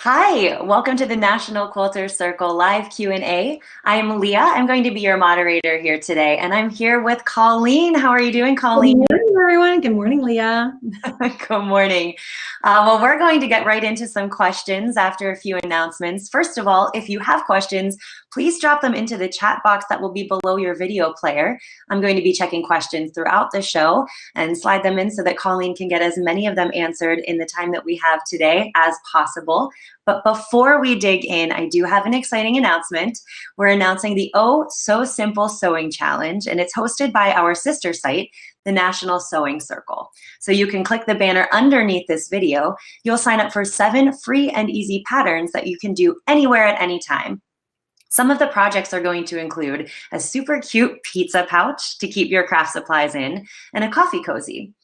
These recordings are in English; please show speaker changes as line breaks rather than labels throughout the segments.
Hi, welcome to the National Quilters Circle live Q&A. I am Leah. I'm going to be your moderator here today, and I'm here with Colleen. How are you doing,
Good
Colleen?
morning, everyone. Good morning, Leah.
Good morning. Well, we're going to get right into some questions after a few announcements. First of all, if you have questions, please drop them into the chat box that will be below your video player. I'm going to be checking questions throughout the show and slide them in so that Colleen can get as many of them answered in the time that we have today as possible. But before we dig in, I do have an exciting announcement. We're announcing the Oh So Simple Sewing Challenge, and it's hosted by our sister site, the National Sewing Circle. So you can click the banner underneath this video. You'll sign up for 7 free and easy patterns that you can do anywhere at any time. Some of the projects are going to include a super cute pizza pouch to keep your craft supplies in, and a coffee cozy.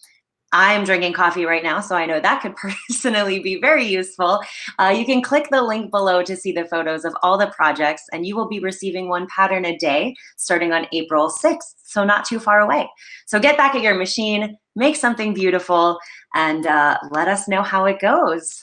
I'm drinking coffee right now, so I know that could personally be very useful. You can click the link below to see the photos of all the projects, and you will be receiving 1 pattern a day starting on April 6th, so not too far away. So get back at your machine, make something beautiful, and let us know how it goes.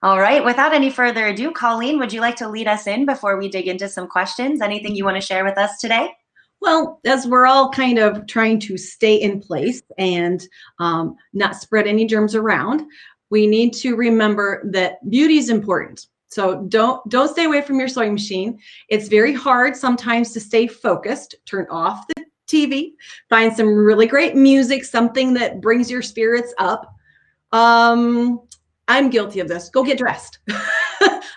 All right, without any further ado, Colleen, would you like to lead us in before we dig into some questions? Anything you want to share with us today?
Well, as we're all kind of trying to stay in place and not spread any germs around, we need to remember that beauty is important. So don't stay away from your sewing machine. It's very hard sometimes to stay focused. Turn off the TV, find some really great music, something that brings your spirits up. I'm guilty of this. Go get dressed.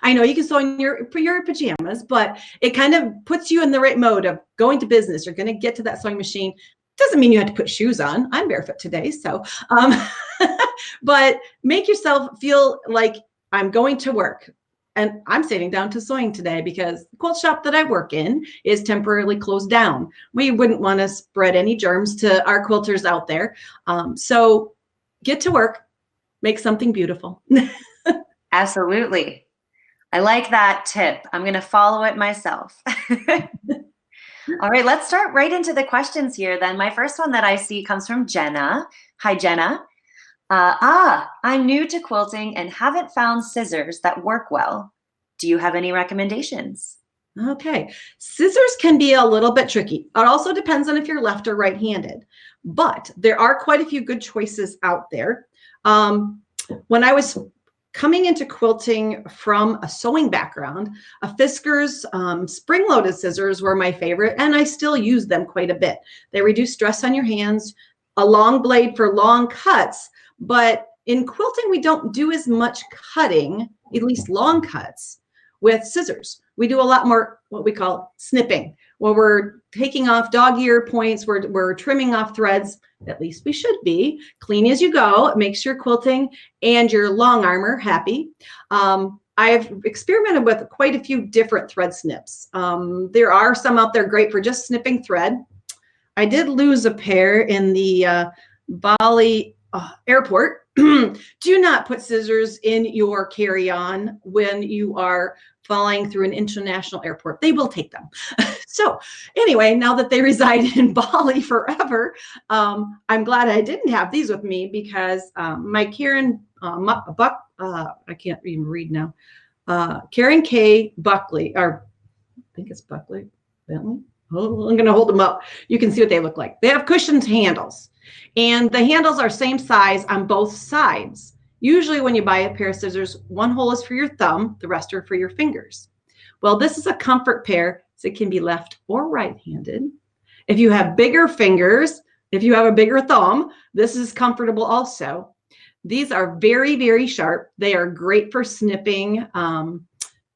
I know you can sew in your pajamas, but it kind of puts you in the right mode of going to business. You're going to get to that sewing machine. Doesn't mean you have to put shoes on. I'm barefoot today, so but make yourself feel like I'm going to work. And I'm sitting down to sewing today because the quilt shop that I work in is temporarily closed down. We wouldn't want to spread any germs to our quilters out there. So get to work, make something beautiful.
Absolutely. I like that tip. I'm going to follow it myself. All right, let's start right into the questions here then. My first one that I see comes from Jenna. Hi, Jenna. I'm new to quilting and haven't found scissors that work well. Do you have any recommendations?
Okay, scissors can be a little bit tricky. It also depends on if you're left or right-handed, but there are quite a few good choices out there. When I was coming into quilting from a sewing background, a Fisker's spring-loaded scissors were my favorite, and I still use them quite a bit. They reduce stress on your hands, a long blade for long cuts, but in quilting, we don't do as much cutting, at least long cuts, with scissors. We do a lot more what we call snipping, where we're taking off dog ear points, we're trimming off threads. At least we should be. Clean as you go. It makes your quilting and your long armor happy. I've experimented with quite a few different thread snips. There are some out there great for just snipping thread. I did lose a pair in the Bali airport. Do not put scissors in your carry-on when you are flying through an international airport. They will take them. So anyway, now that they reside in Bali forever, I'm glad I didn't have these with me because my Karen I can't even read now. Karen K. Buckley, or I think it's Buckley, Bentley. Oh, I'm going to hold them up. You can see what they look like. They have cushioned handles, and the handles are same size on both sides. Usually when you buy a pair of scissors, one hole is for your thumb, the rest are for your fingers. Well, this is a comfort pair, so it can be left or right-handed. If you have bigger fingers, if you have a bigger thumb, this is comfortable also. These are very, very sharp. They are great for snipping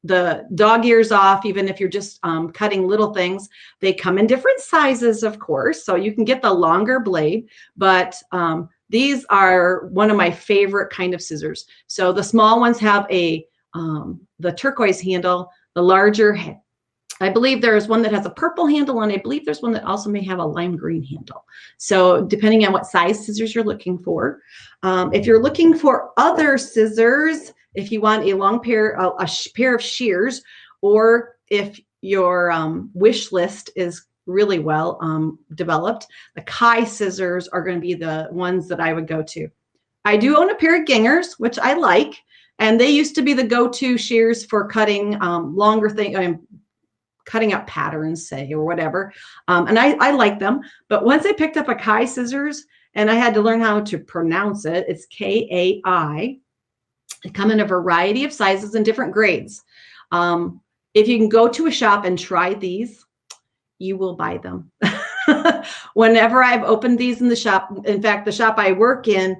the dog ears off, even if you're just cutting little things. They come in different sizes, of course, so you can get the longer blade, but these are one of my favorite kind of scissors. So the small ones have the turquoise handle, the larger, I believe there is one that has a purple handle, and I believe there's one that also may have a lime green handle. So depending on what size scissors you're looking for. If you're looking for other scissors, if you want a long pair, a pair of shears, or if your wish list is really well developed, the Kai scissors are going to be the ones that I would go to. I do own a pair of Gingers, which I like. And they used to be the go-to shears for cutting longer things, cutting up patterns, say, or whatever. And I like them. But once I picked up a Kai scissors and I had to learn how to pronounce it, it's Kai. They come in a variety of sizes and different grades. If you can go to a shop and try these, you will buy them. Whenever I've opened these in the shop, in fact, the shop I work in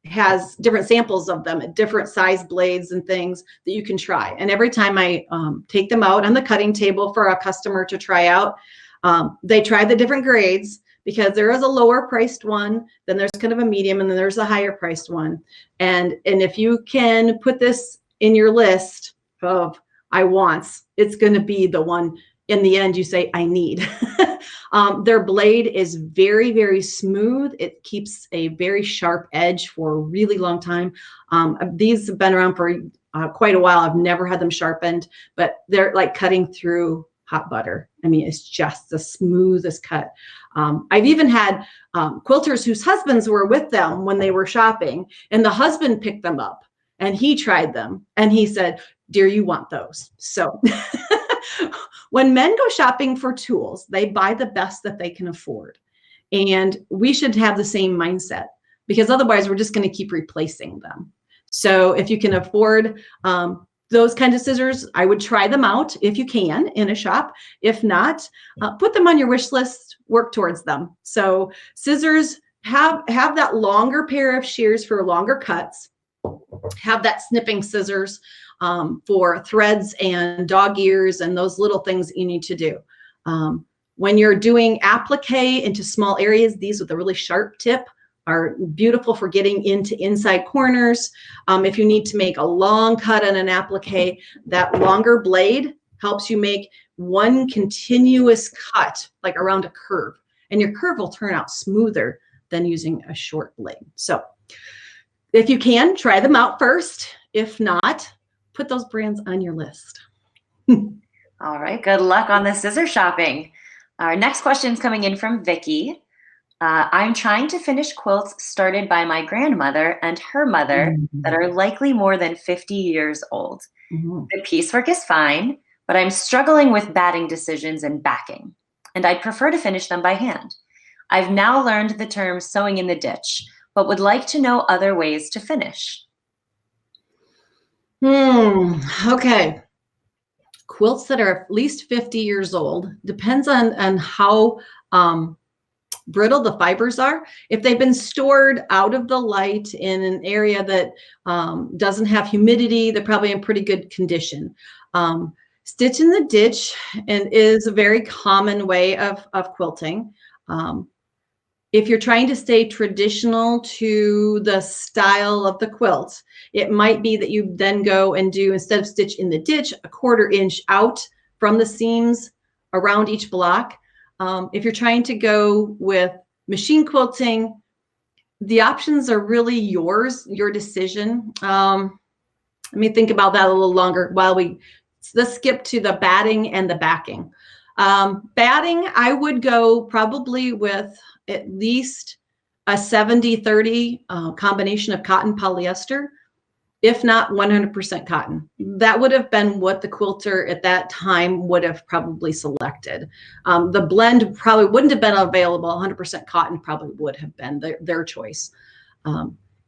has different samples of them at different size blades and things that you can try. And every time I take them out on the cutting table for a customer to try out, they try the different grades, because there is a lower priced one, then there's kind of a medium, and then there's a higher priced one. And if you can put this in your list of I wants, it's going to be the one in the end you say I need. Their blade is very, very smooth. It keeps a very sharp edge for a really long time. These have been around for quite a while. I've never had them sharpened, but they're like cutting through hot butter. I mean, it's just the smoothest cut. I've even had quilters whose husbands were with them when they were shopping, and the husband picked them up and he tried them and he said, "Dear, you want those." So when men go shopping for tools, they buy the best that they can afford. And we should have the same mindset, because otherwise we're just going to keep replacing them. So if you can afford those kinds of scissors, I would try them out if you can in a shop. If not, put them on your wish list, work towards them. So scissors, have that longer pair of shears for longer cuts, have that snipping scissors for threads and dog ears and those little things you need to do. When you're doing applique into small areas, these with a really sharp tip are beautiful for getting into inside corners. If you need to make a long cut on an applique, that longer blade helps you make one continuous cut, like around a curve, and your curve will turn out smoother than using a short blade. So if you can, try them out first. If not, put those brands on your list.
All right, good luck on the scissor shopping. Our next question is coming in from Vicky. I'm trying to finish quilts started by my grandmother and her mother that are likely more than 50 years old. The piecework is fine, but I'm struggling with batting decisions and backing, and I'd prefer to finish them by hand. I've now learned the term sewing in the ditch, but would like to know other ways to finish.
Okay. Quilts that are at least 50 years old, depends on how brittle the fibers are. If they've been stored out of the light in an area that doesn't have humidity, they're probably in pretty good condition. Stitch in the ditch is a very common way of quilting. If you're trying to stay traditional to the style of the quilt, it might be that you then go and do, instead of stitch in the ditch, a 1/4 inch out from the seams around each block. If you're trying to go with machine quilting, the options are really yours, your decision. Let me think about that a little longer while let's skip to the batting and the backing. Batting, I would go probably with at least a 70-30 combination of cotton polyester, if not 100% cotton. That would have been what the quilter at that time would have probably selected. The blend probably wouldn't have been available. 100% cotton probably would have been their choice.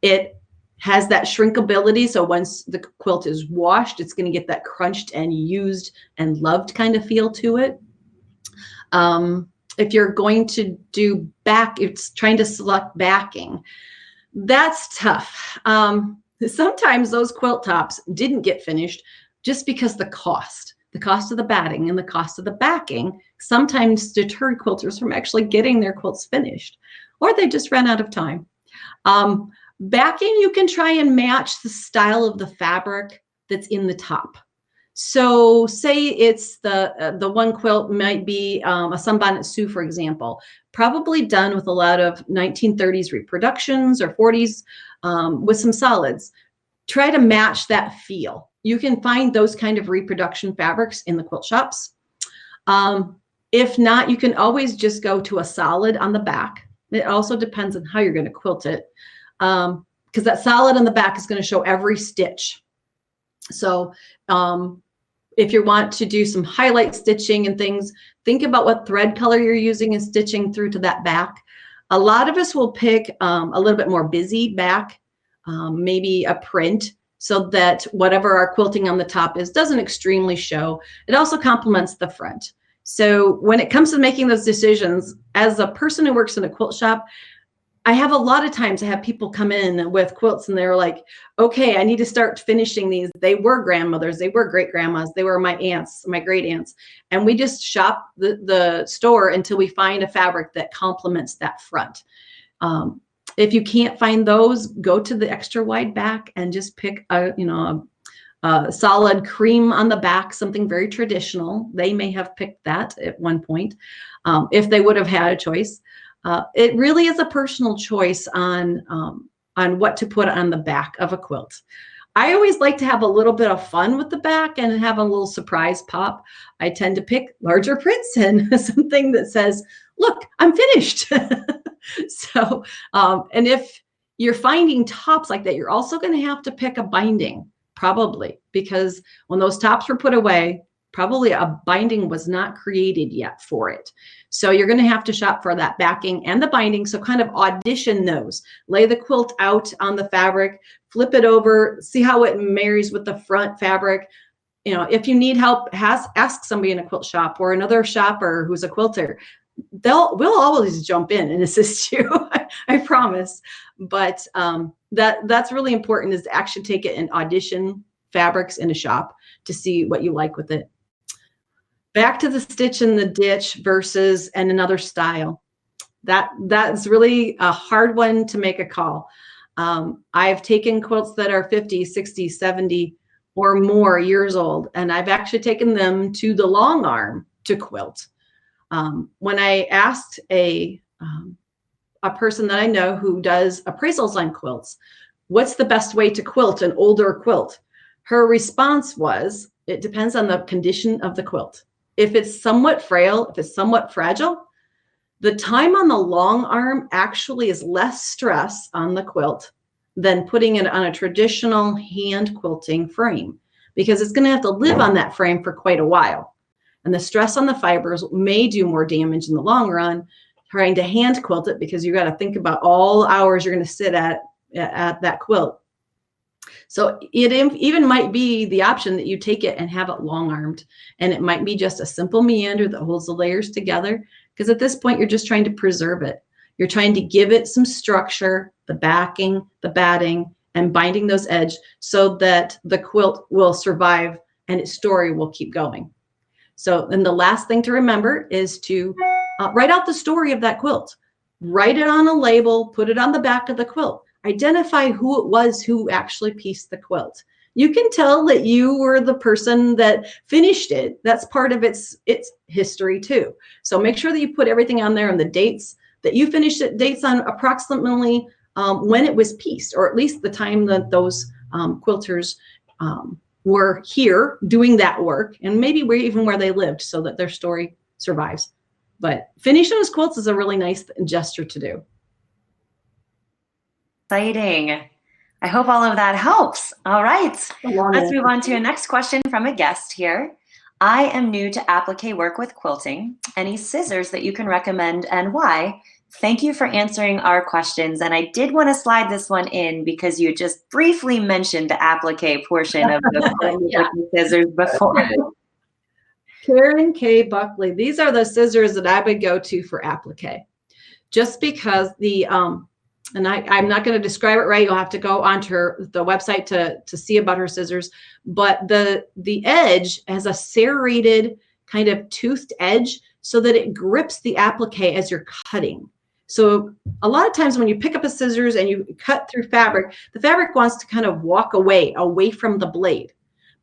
It has that shrinkability, so once the quilt is washed, it's going to get that crunched and used and loved kind of feel to it. If you're going to do it's trying to select backing, that's tough. Sometimes those quilt tops didn't get finished just because the cost of the batting and the cost of the backing sometimes deterred quilters from actually getting their quilts finished, or they just ran out of time. Backing, you can try and match the style of the fabric that's in the top. So say it's the one quilt might be a sunbonnet Sioux, for example, probably done with a lot of 1930s reproductions or 40s with some solids. Try to match that feel. You can find those kind of reproduction fabrics in the quilt shops. If not, you can always just go to a solid on the back. It also depends on how you're going to quilt it. because that solid on the back is going to show every stitch. So if you want to do some highlight stitching and things, think about what thread color you're using and stitching through to that back. A lot of us will pick a little bit more busy back, maybe a print, so that whatever our quilting on the top is doesn't extremely show. It also complements the front. So when it comes to making those decisions, as a person who works in a quilt shop, I have a lot of times I have people come in with quilts and they're like, okay, I need to start finishing these. They were grandmothers, they were great grandmas, they were my aunts, my great aunts. And we just shop the store until we find a fabric that complements that front. If you can't find those, go to the extra wide back and just pick a solid cream on the back, something very traditional. They may have picked that at one point, if they would have had a choice. It really is a personal choice on what to put on the back of a quilt. I always like to have a little bit of fun with the back and have a little surprise pop. I tend to pick larger prints and something that says, look, I'm finished. So, and if you're finding tops like that, you're also going to have to pick a binding, probably, because when those tops were put away, probably a binding was not created yet for it. So you're going to have to shop for that backing and the binding. So kind of audition those. Lay the quilt out on the fabric, flip it over, see how it marries with the front fabric. You know, if you need help, ask somebody in a quilt shop or another shopper who's a quilter. We'll always jump in and assist you. I promise. But that's really important, is to actually take it and audition fabrics in a shop to see what you like with it. Back to the stitch in the ditch versus and another style. That's really a hard one to make a call. I've taken quilts that are 50, 60, 70 or more years old, and I've actually taken them to the long arm to quilt. When I asked a person that I know who does appraisals on quilts, what's the best way to quilt an older quilt? Her response was, it depends on the condition of the quilt. If it's somewhat frail, if it's somewhat fragile, the time on the long arm actually is less stress on the quilt than putting it on a traditional hand quilting frame, because it's going to have to live on that frame for quite a while. And the stress on the fibers may do more damage in the long run trying to hand quilt it, because you got to think about all the hours you're going to sit at that quilt. So it even might be the option that you take it and have it long armed, and it might be just a simple meander that holds the layers together, because at this point you're just trying to preserve it. You're trying to give it some structure, the backing, the batting, and binding those edges so that the quilt will survive and its story will keep going. So, and the last thing to remember is to write out the story of that quilt. Write it on a label, put it on the back of the quilt. Identify who it was who actually pieced the quilt. You can tell that you were the person that finished it. That's part of its history too. So make sure that you put everything on there and the dates that you finished it, dates on approximately when it was pieced, or at least the time that those quilters were here doing that work, and maybe where they lived, so that their story survives. But finishing those quilts is a really nice gesture to do.
Exciting. I hope all of that helps. All right, let's move on to a next question from a guest here. I am new to applique work with quilting. Any scissors that you can recommend and why? Thank you for answering our questions. And I did want to slide this one in because you just briefly mentioned the applique portion of the scissors before.
Karen K. Buckley. These are the scissors that I would go to for applique, just because the and I'm not going to describe it right. You'll have to go onto the website to see about her scissors. But the edge has a serrated kind of toothed edge so that it grips the applique as you're cutting. So a lot of times when you pick up a scissors and you cut through fabric, the fabric wants to kind of walk away from the blade.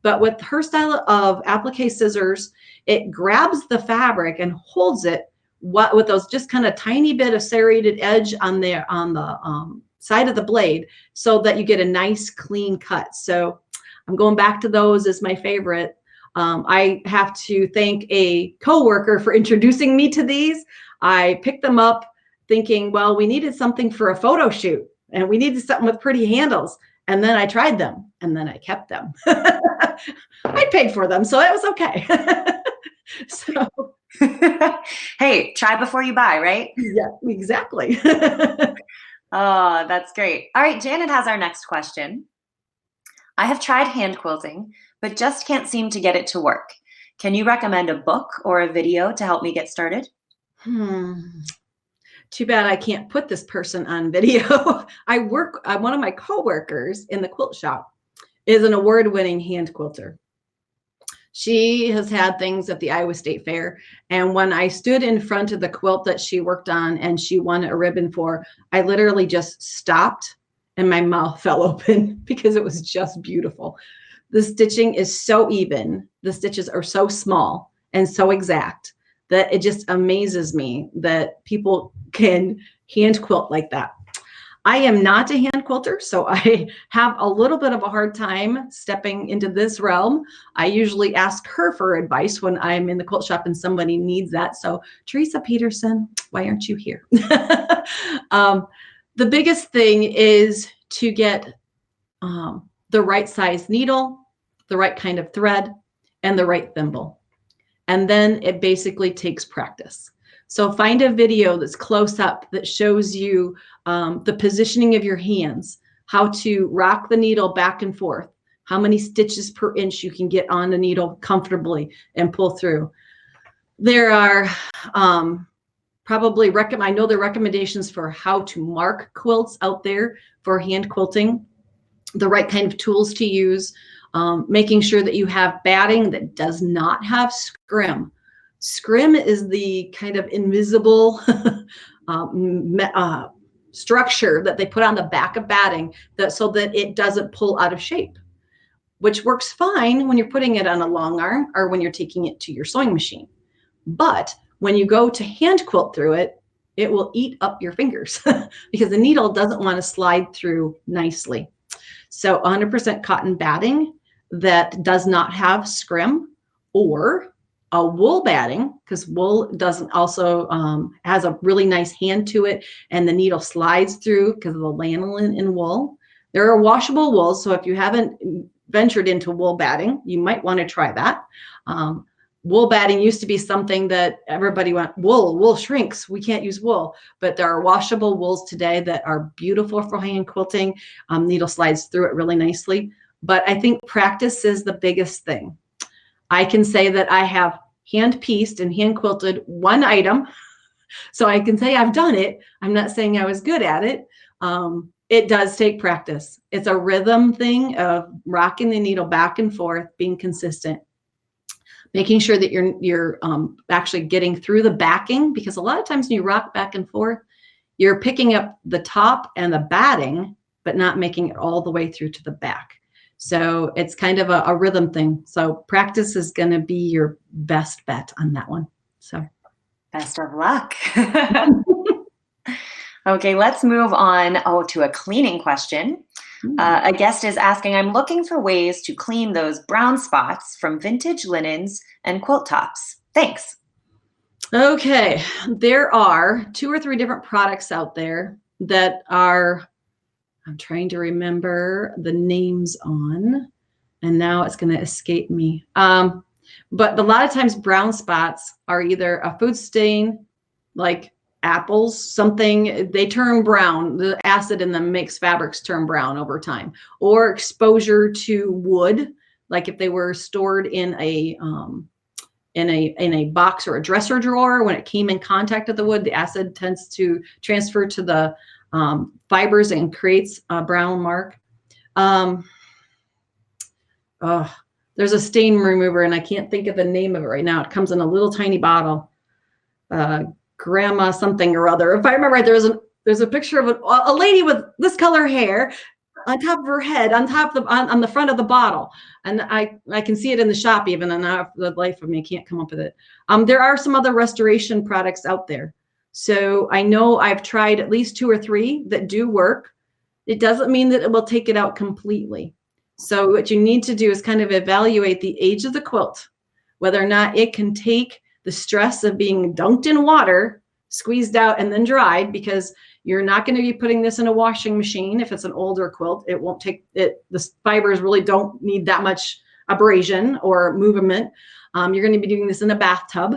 But with her style of applique scissors, it grabs the fabric and holds it with those just kind of tiny bit of serrated edge on the side of the blade, so that you get a nice clean cut. So I'm going back to those as my favorite. I have to thank a coworker for introducing me to these. I picked them up thinking, well, we needed something for a photo shoot. and we needed something with pretty handles. And then I tried them, and then I kept them. I paid for them, so it was okay. So,
hey, try before you buy, right?
yeah, exactly.
Oh, that's great. All right, Janet has our next question. I have tried hand quilting, but just can't seem to get it to work. Can you recommend a book or a video to help me get started?
Too bad I can't put this person on video. One of my coworkers in the quilt shop is an award-winning hand quilter. She has had things at the Iowa State Fair. And when I stood in front of the quilt that she worked on and she won a ribbon for, I literally just stopped and my mouth fell open because it was just beautiful. The stitching is so even. The stitches are so small and so exact that it just amazes me that people can hand quilt like that. I am not a hand quilter, so I have a little bit of a hard time stepping into this realm. I usually ask her for advice when I'm in the quilt shop and somebody needs that. So Teresa Peterson, why aren't you here? The biggest thing is to get the right size needle, the right kind of thread, and the right thimble. And then it basically takes practice. So find a video that's close up that shows you the positioning of your hands, how to rock the needle back and forth, how many stitches per inch you can get on the needle comfortably and pull through. There are probably, I know there are recommendations for how to mark quilts out there for hand quilting, the right kind of tools to use, making sure that you have batting that does not have scrim. Scrim is the kind of invisible structure that they put on the back of batting so that it doesn't pull out of shape, which works fine when you're putting it on a long arm or when you're taking it to your sewing machine. But when you go to hand quilt through it, it will eat up your fingers because the needle doesn't want to slide through nicely. So 100% cotton batting that does not have scrim, or a wool batting, because wool doesn't also has a really nice hand to it, and the needle slides through because of the lanolin in wool. There are washable wools, so if you haven't ventured into wool batting, you might want to try that. Wool batting used to be something that everybody went, wool shrinks, we can't use wool, but there are washable wools today that are beautiful for hand quilting. Needle slides through it really nicely, but I think practice is the biggest thing. I can say that I have hand pieced and hand quilted one item, so I can say I've done it. I'm not saying I was good at it. It does take practice. It's a rhythm thing of rocking the needle back and forth, being consistent, making sure that you're actually getting through the backing, because a lot of times when you rock back and forth, you're picking up the top and the batting, but not making it all the way through to the back. So it's kind of a rhythm thing. So practice is going to be your best bet on that one. So
best of luck. Okay, let's move on to a cleaning question. A guest is asking, I'm looking for ways to clean those brown spots from vintage linens and quilt tops. Thanks.
Okay, there are 2 or 3 different products out there that are, I'm trying to remember the names on, and now it's going to escape me. But a lot of times brown spots are either a food stain, like apples, something, they turn brown. The acid in them makes fabrics turn brown over time, or exposure to wood, like if they were stored in a box or a dresser drawer. When it came in contact with the wood, the acid tends to transfer to the fibers and creates a brown mark. There's a stain remover, and I can't think of the name of it right now. It comes in a little tiny bottle. Grandma something or other. If I remember right, there's a picture of a lady with this color hair on top of her head, on the front of the bottle, and I can see it in the shop even, and now the life of me can't come up with it. There are some other restoration products out there. So I know I've tried at least 2 or 3 that do work. It doesn't mean that it will take it out completely. So what you need to do is kind of evaluate the age of the quilt, whether or not it can take the stress of being dunked in water, squeezed out, and then dried, because You're not going to be putting this in a washing machine. If it's an older quilt, it won't take it. The fibers really don't need that much abrasion or movement. You're going to be doing this in a bathtub.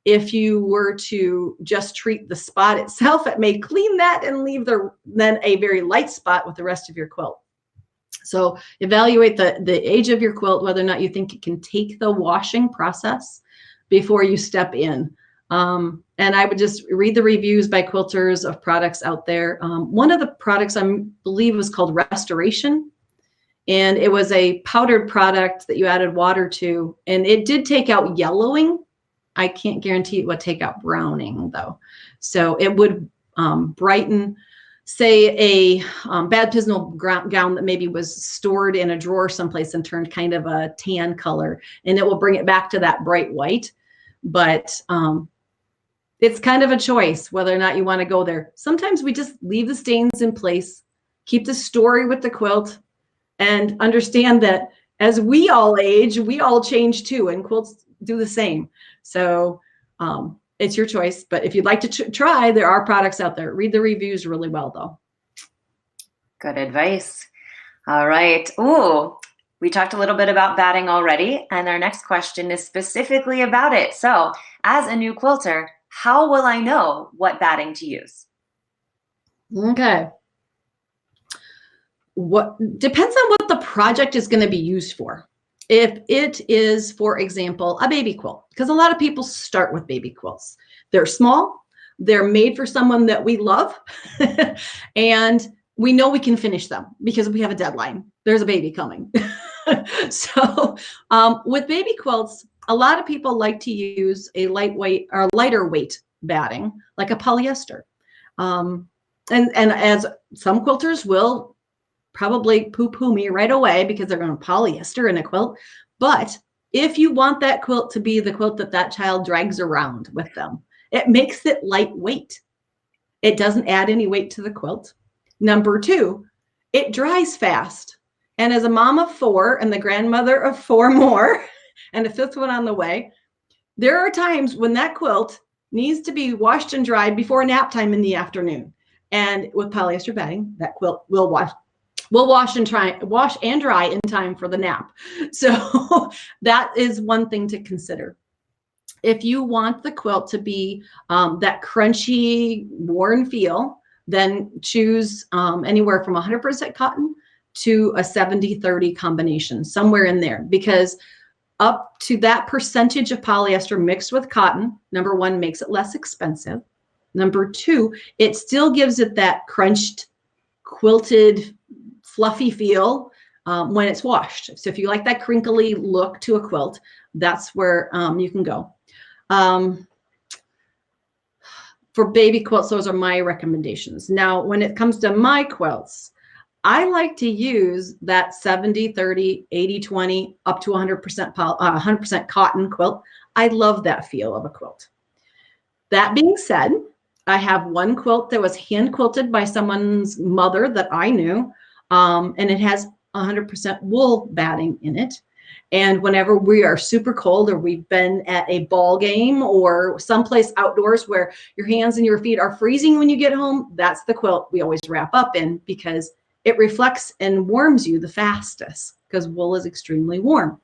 If you were to just treat the spot itself, it may clean that and leave then a very light spot with the rest of your quilt. So evaluate the age of your quilt, whether or not you think it can take the washing process before you step in. And I would just read the reviews by quilters of products out there. One of the products I believe was called Restoration. And it was a powdered product that you added water to. And it did take out yellowing. I can't guarantee it would take out browning though. So it would brighten, say a baptismal gown that maybe was stored in a drawer someplace and turned kind of a tan color, and it will bring it back to that bright white. But it's kind of a choice whether or not you want to go there. Sometimes we just leave the stains in place, keep the story with the quilt, and understand that as we all age, we all change too, and quilts do the same. So it's your choice. But if you'd like to try, there are products out there. Read the reviews really well, though.
Good advice. All right. Ooh, we talked a little bit about batting already, and our next question is specifically about it. So as a new quilter, how will I know what batting to use?
Okay. What depends on what the project is going to be used for. If it is, for example, a baby quilt, because a lot of people start with baby quilts. They're small, they're made for someone that we love, and we know we can finish them because we have a deadline. There's a baby coming. So with baby quilts, a lot of people like to use a lightweight or lighter weight batting, like a polyester. And as some quilters will probably poo-poo me right away because they're going to polyester in a quilt. But if you want that quilt to be the quilt that child drags around with them, it makes it lightweight. It doesn't add any weight to the quilt. Number two, it dries fast. And as a mom of 4 and the grandmother of 4 more and a 5th one on the way, there are times when that quilt needs to be washed and dried before nap time in the afternoon. And with polyester batting, that quilt will wash and dry in time for the nap. So that is one thing to consider. If you want the quilt to be that crunchy, worn feel, then choose anywhere from 100% cotton to a 70-30 combination, somewhere in there, because up to that percentage of polyester mixed with cotton, number one, makes it less expensive. Number two, it still gives it that crunched, quilted, fluffy feel when it's washed. So if you like that crinkly look to a quilt, that's where you can go. For baby quilts, those are my recommendations. Now, when it comes to my quilts, I like to use that 70-30, 80-20, up to 100% cotton quilt. I love that feel of a quilt. That being said, I have one quilt that was hand quilted by someone's mother that I knew, and it has 100% wool batting in it. And whenever we are super cold or we've been at a ball game or someplace outdoors where your hands and your feet are freezing when you get home, that's the quilt we always wrap up in because it reflects and warms you the fastest because wool is extremely warm.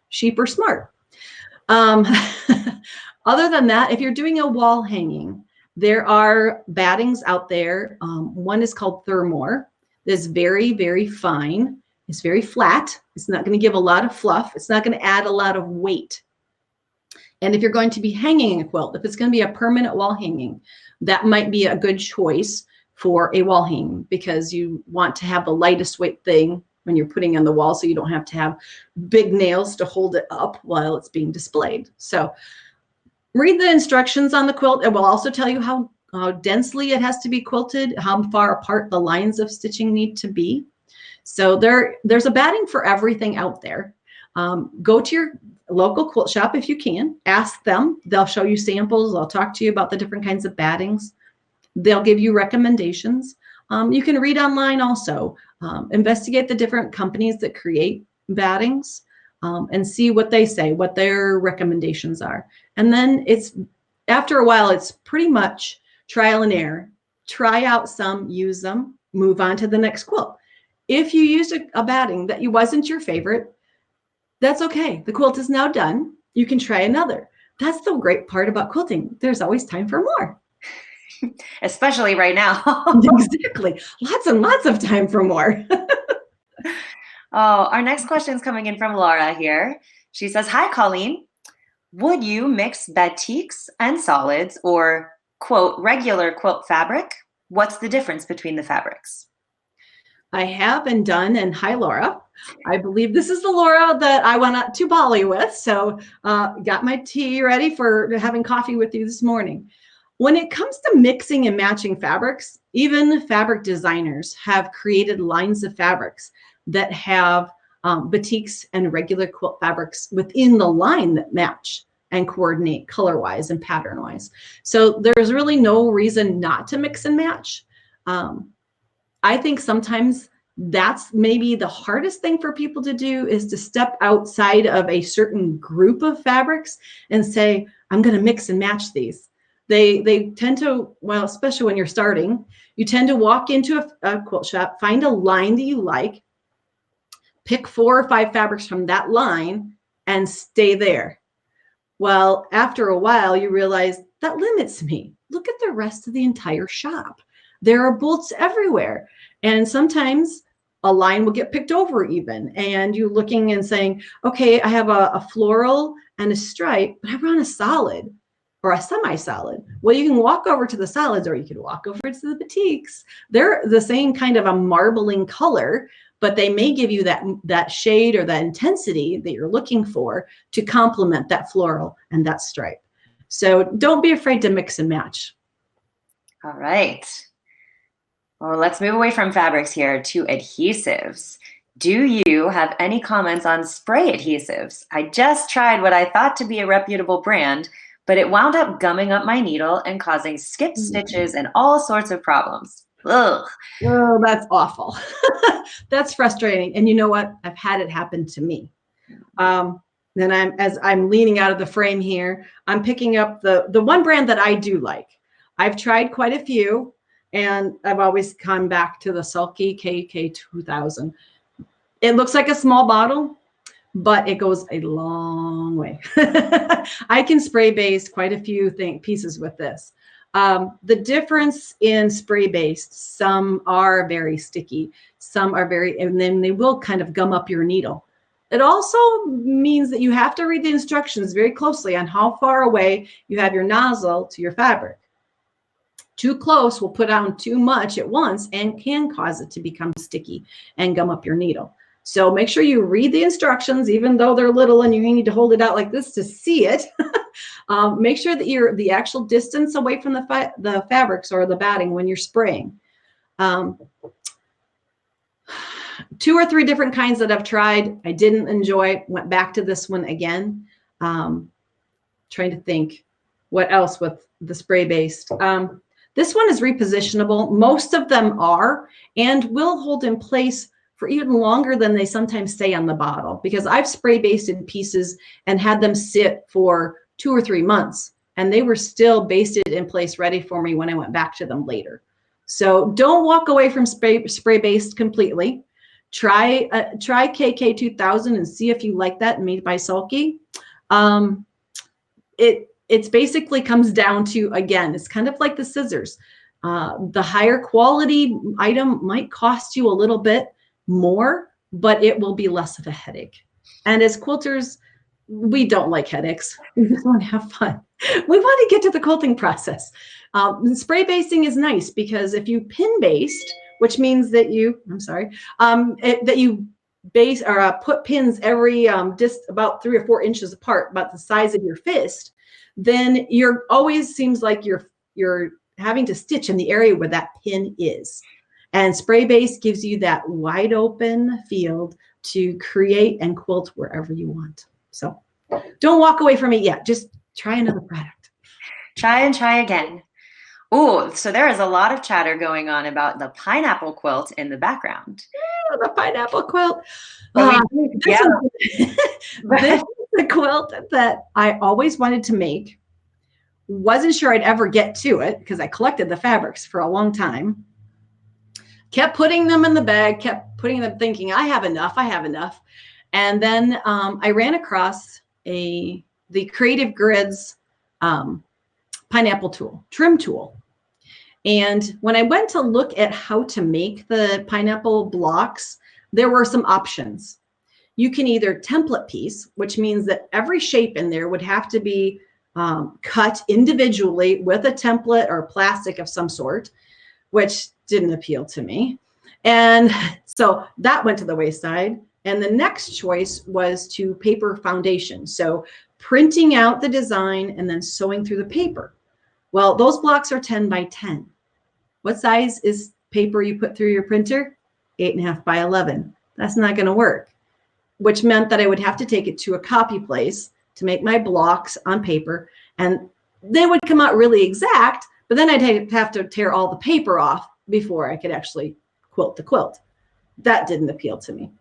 Sheep are smart. Other than that, if you're doing a wall hanging, there are battings out there. One is called Thermore. It's very, very fine. It's very flat. It's not going to give a lot of fluff. It's not going to add a lot of weight. And if you're going to be hanging a quilt, if it's going to be a permanent wall hanging, that might be a good choice for a wall hanging because you want to have the lightest weight thing when you're putting on the wall so you don't have to have big nails to hold it up while it's being displayed. So read the instructions on the quilt. It will also tell you how densely it has to be quilted, how far apart the lines of stitching need to be. So there's a batting for everything out there. Go to your local quilt shop if you can. Ask them. They'll show you samples. They'll talk to you about the different kinds of battings. They'll give you recommendations. You can read online also. Investigate the different companies that create battings and see what they say, what their recommendations are. And then after a while, it's pretty much trial and error. try out some, use them, move on to the next quilt. If you used a batting that wasn't your favorite, that's okay. The quilt is now done. You can try another. That's the great part about quilting. There's always time for more.
Especially right now.
Exactly. Lots and lots of time for more.
Oh, our next question is coming in from Laura here. She says, hi, Colleen. Would you mix batiks and solids or, quote, regular quilt fabric? What's the difference between the fabrics?
I have and done, and hi, Laura. I believe this is the Laura that I went to Bali with. So got my tea ready for having coffee with you this morning. When it comes to mixing and matching fabrics, even fabric designers have created lines of fabrics that have batiks and regular quilt fabrics within the line that match and coordinate color-wise and pattern-wise. So there's really no reason not to mix and match. I think sometimes that's maybe the hardest thing for people to do, is to step outside of a certain group of fabrics and say, I'm going to mix and match these. They tend to, well, especially when you're starting, you tend to walk into a quilt shop, find a line that you like, pick 4 or 5 fabrics from that line and stay there. Well, after a while, you realize that limits me. Look at the rest of the entire shop. There are bolts everywhere. And sometimes a line will get picked over even. And you're looking and saying, okay, I have a floral and a stripe, but I run a solid or a semi-solid. Well, you can walk over to the solids, or you can walk over to the batiks. They're the same kind of a marbling color, but they may give you that shade or that intensity that you're looking for to complement that floral and that stripe. So don't be afraid to mix and match.
All right. Well, let's move away from fabrics here to adhesives. Do you have any comments on spray adhesives? I just tried what I thought to be a reputable brand, but it wound up gumming up my needle and causing skipped stitches and all sorts of problems. Ugh.
Oh, that's awful. That's frustrating. And you know what? I've had it happen to me. Then as I'm leaning out of the frame here, I'm picking up the one brand that I do like. I've tried quite a few, and I've always come back to the Sulky KK2000. It looks like a small bottle, but it goes a long way. I can spray base quite a few pieces with this. The difference in spray based, some are very sticky, some are and then they will kind of gum up your needle. It also means that you have to read the instructions very closely on how far away you have your nozzle to your fabric. Too close will put on too much at once and can cause it to become sticky and gum up your needle. So make sure you read the instructions, even though they're little and you need to hold it out like this to see it. Make sure that you're the actual distance away from the fabrics or the batting when you're spraying. 2 or 3 different kinds that I've tried, I didn't enjoy, went back to this one again. Trying to think what else with the spray based. This one is repositionable. Most of them are, and will hold in place for even longer than they sometimes stay on the bottle, because I've spray basted pieces and had them sit for 2 or 3 months, and they were still basted in place ready for me when I went back to them later. So don't walk away from spray based completely. Try KK2000 and see if you like that, made by Sulky. It's basically comes down to, again, it's kind of like the scissors. The higher quality item might cost you a little bit more, but it will be less of a headache. And as quilters, we don't like headaches. We just want to have fun. We want to get to the quilting process. Spray basting is nice because if you pin based, which means that that you base or put pins every just about 3 or 4 inches apart, about the size of your fist, then you're always seems like you're having to stitch in the area where that pin is. And spray base gives you that wide open field to create and quilt wherever you want. So don't walk away from it yet. Just try another product.
Try and try again. Oh, so there is a lot of chatter going on about the pineapple quilt in the background.
Yeah, the pineapple quilt.
This
is a quilt that I always wanted to make. wasn't sure I'd ever get to it because I collected the fabrics for a long time. Kept putting them in the bag, kept putting them thinking, I have enough, I have enough. And then I ran across the Creative Grids pineapple tool, trim tool. And when I went to look at how to make the pineapple blocks, there were some options. You can either template piece, which means that every shape in there would have to be cut individually with a template or plastic of some sort, which didn't appeal to me. And so that went to the wayside. And the next choice was to paper foundation. So printing out the design and then sewing through the paper. Well, those blocks are 10 by 10. What size is paper you put through your printer? 8.5 by 11. That's not going to work, which meant that I would have to take it to a copy place to make my blocks on paper. And they would come out really exact, but then I'd have to tear all the paper off before I could actually quilt the quilt. That didn't appeal to me.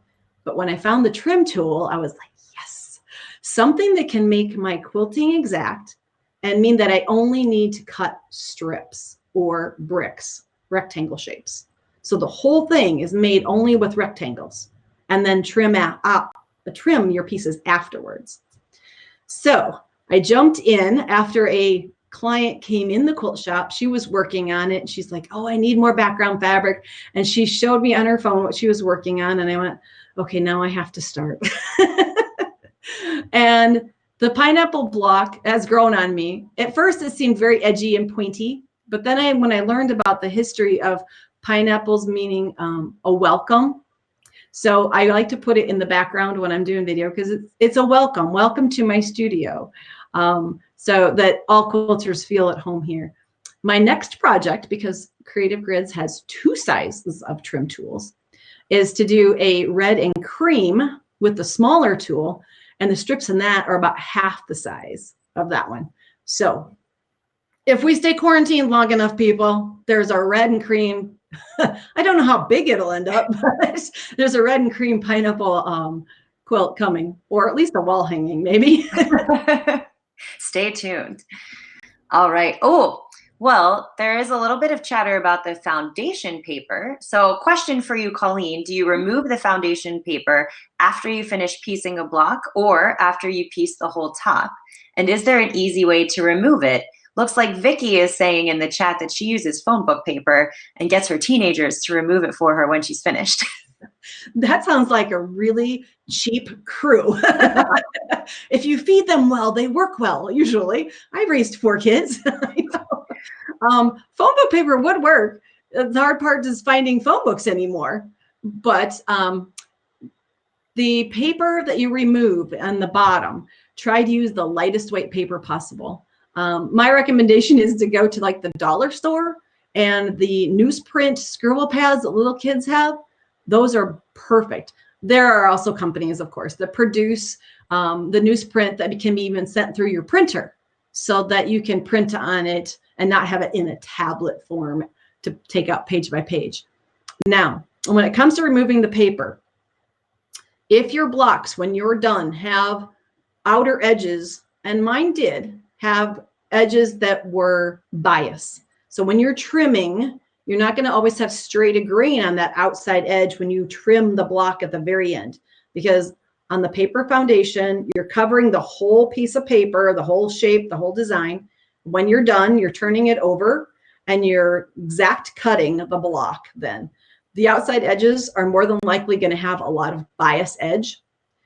But when I found the trim tool, I was like, yes, something that can make my quilting exact and mean that I only need to cut strips or bricks, rectangle shapes. So the whole thing is made only with rectangles, and then trim your pieces afterwards. So I jumped in after a client came in the quilt shop. She was working on it. And she's like, oh, I need more background fabric. And she showed me on her phone what she was working on. And I went, okay, now I have to start. And the pineapple block has grown on me. At first, it seemed very edgy and pointy. But then when I learned about the history of pineapples meaning a welcome. So I like to put it in the background when I'm doing video because it's a welcome. Welcome to my studio. So that all quilters feel at home here. My next project, because Creative Grids has 2 sizes of trim tools, is to do a red and cream with the smaller tool, and the strips in that are about half the size of that one. So if we stay quarantined long enough, people, there's a red and cream. I don't know how big it'll end up, but there's a red and cream pineapple quilt coming, or at least a wall hanging, maybe.
Stay tuned. All right. Oh, well, there is a little bit of chatter about the foundation paper. So question for you, Colleen, do you remove the foundation paper after you finish piecing a block or after you piece the whole top? And is there an easy way to remove it? Looks like Vicky is saying in the chat that she uses phone book paper and gets her teenagers to remove it for her when she's finished.
That sounds like a really cheap crew. If you feed them well, they work well, usually. I raised 4 kids. Phone book paper would work. The hard part is finding phone books anymore. But the paper that you remove on the bottom, try to use the lightest weight paper possible. My recommendation is to go to like the dollar store, and the newsprint scribble pads that little kids have, those are perfect. There are also companies, of course, that produce the newsprint that can be even sent through your printer so that you can print on it and not have it in a tablet form to take out page by page. Now, when it comes to removing the paper, if your blocks, when you're done, have outer edges, and mine did have edges that were bias. So when you're trimming, you're not going to always have straight grain on that outside edge when you trim the block at the very end, because on the paper foundation, you're covering the whole piece of paper, the whole shape, the whole design. When you're done, you're turning it over and you're exact cutting the block then. The outside edges are more than likely going to have a lot of bias edge.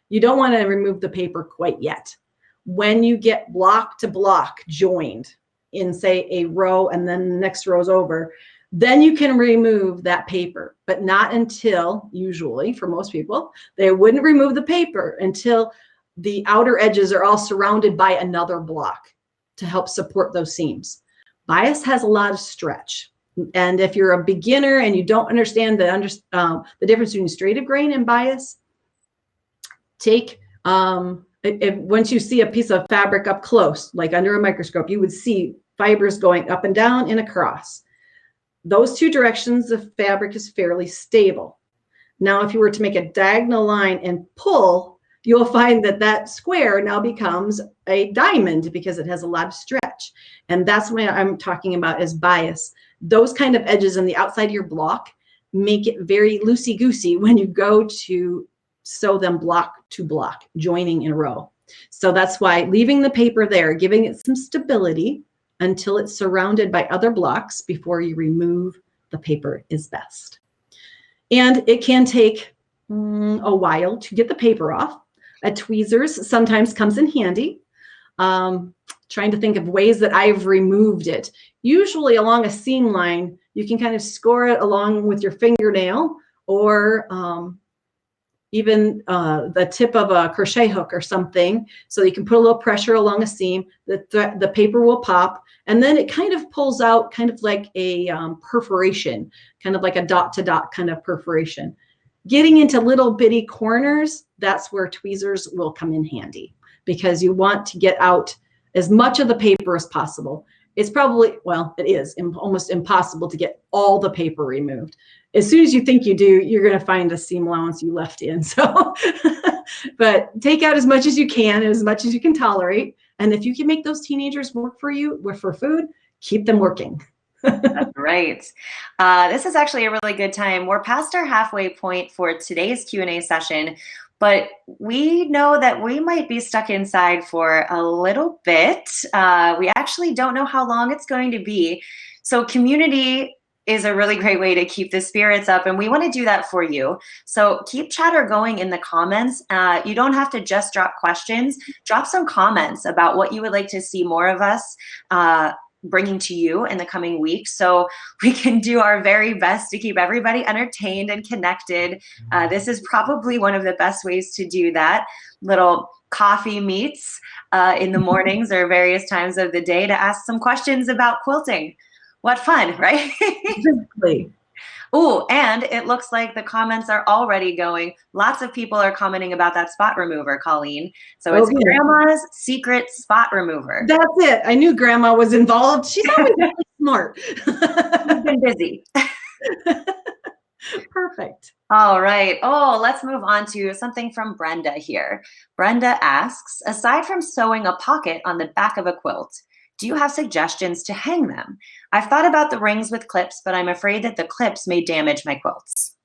You don't want to remove the paper quite yet. When you get block to block joined in, say, a row and then the next row's over, then you can remove that paper, but not until, usually for most people, they wouldn't remove the paper until the outer edges are all surrounded by another block to help support those seams. Bias has a lot of stretch. And if you're a beginner and you don't understand the difference between straight of grain and bias, take, once you see a piece of fabric up close, like under a microscope, you would see fibers going up and down and across. Those 2 directions of fabric is fairly stable. Now, if you were to make a diagonal line and pull, you'll find that that square now becomes a diamond because it has a lot of stretch. And that's what I'm talking about as bias. Those kind of edges on the outside of your block make it very loosey-goosey when you go to sew them block to block, joining in a row. So that's why leaving the paper there, giving it some stability until it's surrounded by other blocks before you remove the paper is best. And it can take a while to get the paper off. A tweezers sometimes comes in handy. Trying to think of ways that I've removed it. Usually along a seam line, you can kind of score it along with your fingernail, or even the tip of a crochet hook or something. So you can put a little pressure along a seam, the paper will pop, and then it kind of pulls out kind of like a perforation, kind of like a dot to dot kind of perforation. Getting into little bitty corners, that's where tweezers will come in handy, because you want to get out as much of the paper as possible. It's probably, well, it is almost impossible to get all the paper removed. As soon as you think you do, you're going to find a seam allowance you left in. So, but take out as much as you can, and as much as you can tolerate. And if you can make those teenagers work for you, for food, keep them working.
That's right. This is actually a really good time. We're past our halfway point for today's Q&A session, but we know that we might be stuck inside for a little bit. We actually don't know how long it's going to be. So community is a really great way to keep the spirits up, and we want to do that for you. So keep chatter going in the comments. You don't have to just drop questions. Drop some comments about what you would like to see more of us bringing to you in the coming weeks, so we can do our very best to keep everybody entertained and connected. This is probably one of the best ways to do that. Little coffee meets in the mornings or various times of the day to ask some questions about quilting. What fun, right?
Exactly.
Oh, and it looks like the comments are already going. Lots of people are commenting about that spot remover, Colleen. So it's Grandma's secret spot remover.
That's it. I knew Grandma was involved. She's always really smart.
She's been busy.
Perfect.
All right. Oh, let's move on to something from Brenda here. Brenda asks, aside from sewing a pocket on the back of a quilt, do you have suggestions to hang them? I've thought about the rings with clips, but I'm afraid that the clips may damage my quilts.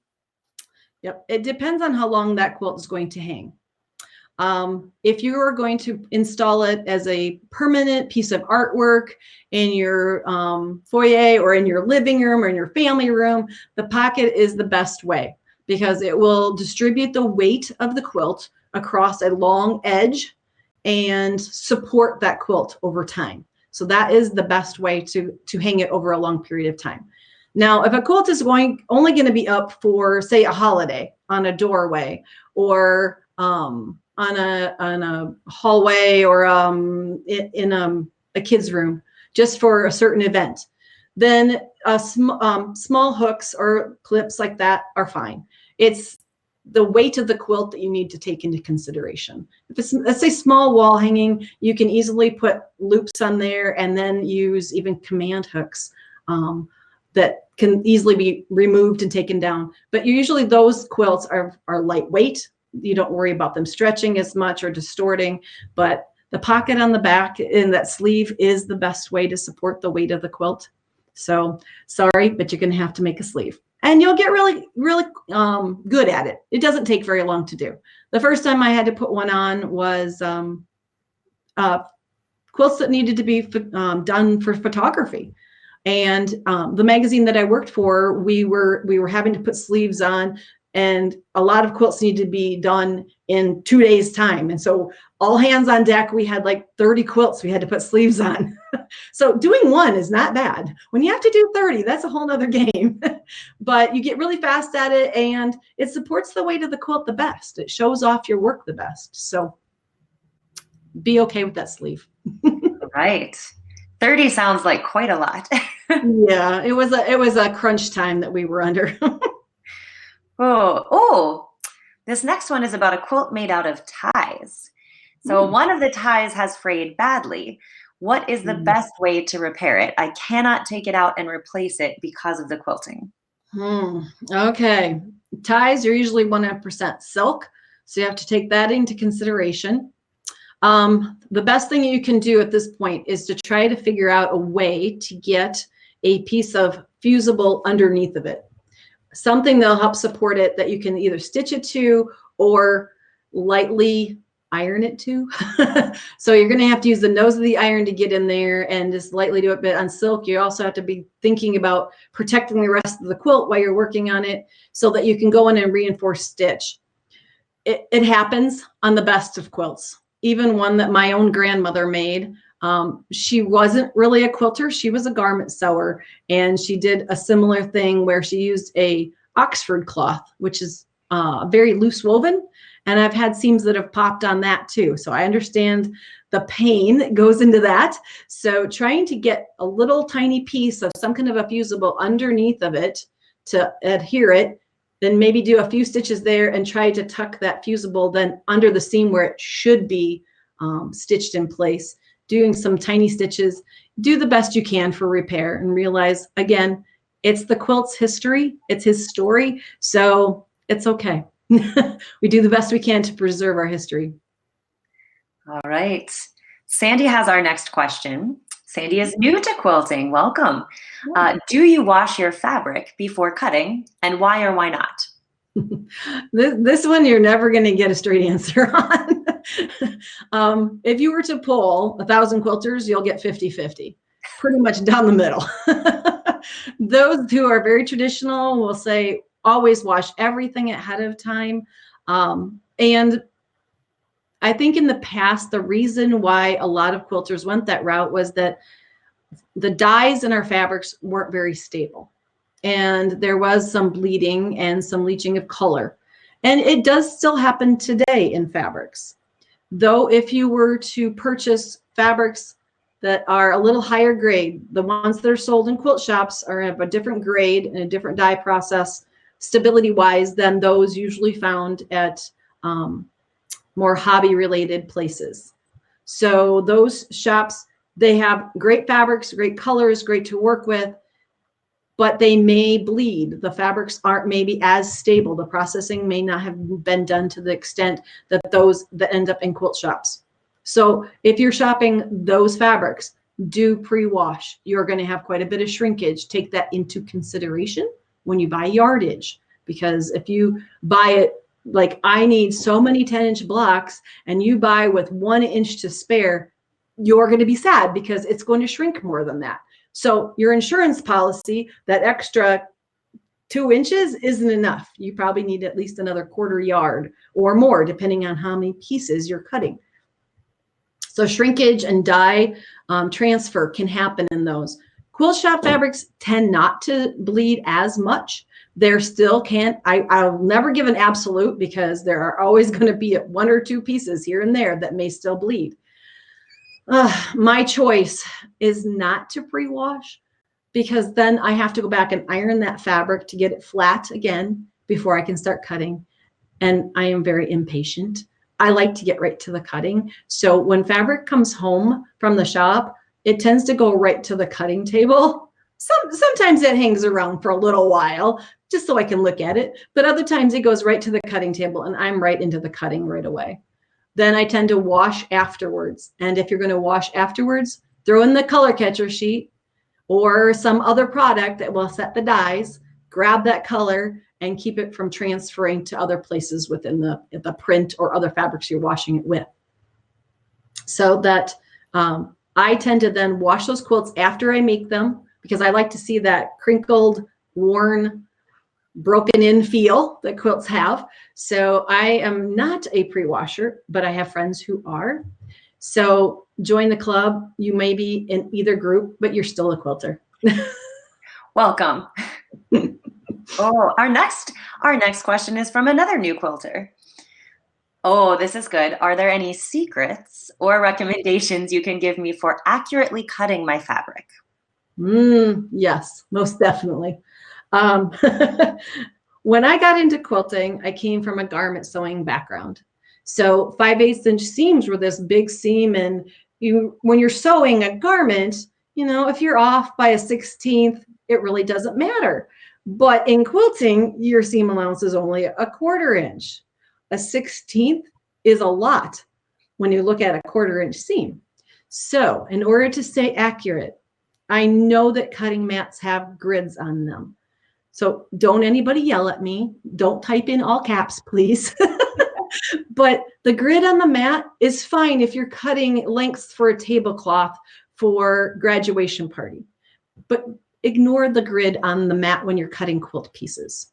Yep. It depends on how long that quilt is going to hang. If you are going to install it as a permanent piece of artwork in your foyer or in your living room or in your family room, the pocket is the best way, because it will distribute the weight of the quilt across a long edge and support that quilt over time. So that is the best way to hang it over a long period of time. Now, if a quilt is only going to be up for, say, a holiday on a doorway, or on a hallway, or in a kid's room, just for a certain event, then small hooks or clips like that are fine. It's the weight of the quilt that you need to take into consideration. If it's, let's say, small wall hanging, you can easily put loops on there and then use even command hooks that can easily be removed and taken down. But usually those quilts are lightweight. You don't worry about them stretching as much or distorting, but the pocket on the back in that sleeve is the best way to support the weight of the quilt. So sorry, but you're going to have to make a sleeve. And you'll get really, really good at it. It doesn't take very long to do. The first time I had to put one on was quilts that needed to be done for photography. And the magazine that I worked for, we were having to put sleeves on, and a lot of quilts needed to be done in 2 days' time. And so all hands on deck, we had like 30 quilts we had to put sleeves on. So doing one is not bad. When you have to do 30, that's a whole nother game. But you get really fast at it, and it supports the weight of the quilt the best. It shows off your work the best. So be okay with that sleeve.
Right. 30 sounds like quite a lot.
Yeah, it was a crunch time that we were under.
Oh, this next one is about a quilt made out of ties. So one of the ties has frayed badly. What is the best way to repair it? I cannot take it out and replace it because of the quilting.
Okay. Ties are usually 100% silk. So you have to take that into consideration. The best thing you can do at this point is to try to figure out a way to get a piece of fusible underneath of it. Something that'll help support it that you can either stitch it to or lightly iron it to. So you're going to have to use the nose of the iron to get in there and just lightly do it. But on silk, you also have to be thinking about protecting the rest of the quilt while you're working on it so that you can go in and reinforce stitch. It happens on the best of quilts. Even one that my own grandmother made. She wasn't really a quilter. She was a garment sewer, and she did a similar thing where she used a Oxford cloth, which is very loose woven. And I've had seams that have popped on that too. So I understand the pain that goes into that. So trying to get a little tiny piece of some kind of a fusible underneath of it to adhere it, then maybe do a few stitches there and try to tuck that fusible then under the seam where it should be stitched in place, doing some tiny stitches. Do the best you can for repair and realize, again, it's the quilt's history. It's his story. So it's okay. We do the best we can to preserve our history.
All right. Sandy has our next question. Sandy is new to quilting. Welcome. Do you wash your fabric before cutting, and why or why not?
This one you're never going to get a straight answer on. If you were to poll 1,000 quilters, you'll get 50-50, pretty much down the middle. Those who are very traditional will say always wash everything ahead of time. And I think in the past, the reason why a lot of quilters went that route was that the dyes in our fabrics weren't very stable. And there was some bleeding and some leaching of color. And it does still happen today in fabrics. Though if you were to purchase fabrics that are a little higher grade, the ones that are sold in quilt shops are of a different grade and a different dye process, stability-wise, than those usually found at more hobby-related places. So those shops, they have great fabrics, great colors, great to work with, but they may bleed. The fabrics aren't maybe as stable. The processing may not have been done to the extent that those that end up in quilt shops. So if you're shopping those fabrics, do pre-wash. You're going to have quite a bit of shrinkage. Take that into consideration when you buy yardage, because if you buy it like I need so many 10-inch blocks and you buy with 1 inch to spare, you're going to be sad because it's going to shrink more than that. So your insurance policy, that extra 2 inches isn't enough. You probably need at least another 1/4 yard or more, depending on how many pieces you're cutting. So shrinkage and dye transfer can happen in those. Quilt shop fabrics tend not to bleed as much. There still can't, I'll never give an absolute because there are always going to be 1 or 2 pieces here and there that may still bleed. My choice is not to pre-wash, because then I have to go back and iron that fabric to get it flat again before I can start cutting. And I am very impatient. I like to get right to the cutting. So when fabric comes home from the shop, it tends to go right to the cutting table. Sometimes it hangs around for a little while just so I can look at it. But other times it goes right to the cutting table and I'm right into the cutting right away. Then I tend to wash afterwards. And if you're going to wash afterwards, throw in the color catcher sheet or some other product that will set the dyes, grab that color and keep it from transferring to other places within the print or other fabrics you're washing it with. So that I tend to then wash those quilts after I make them, because I like to see that crinkled, worn, broken in feel that quilts have. So I am not a pre-washer, but I have friends who are. So join the club. You may be in either group, but you're still a quilter.
Welcome. Oh, our next question is from another new quilter. Oh, this is good. Are there any secrets or recommendations you can give me for accurately cutting my fabric?
Yes, most definitely. When I got into quilting, I came from a garment sewing background. So 5/8 inch seams were this big seam, and when you're sewing a garment, if you're off by a 1/16, it really doesn't matter. But in quilting, your seam allowance is only a 1/4 inch. a 1/16 is a lot when you look at a 1/4 inch seam. So in order to stay accurate, I know that cutting mats have grids on them. So don't anybody yell at me. Don't type in all caps, please. But the grid on the mat is fine if you're cutting lengths for a tablecloth for graduation party. But ignore the grid on the mat when you're cutting quilt pieces.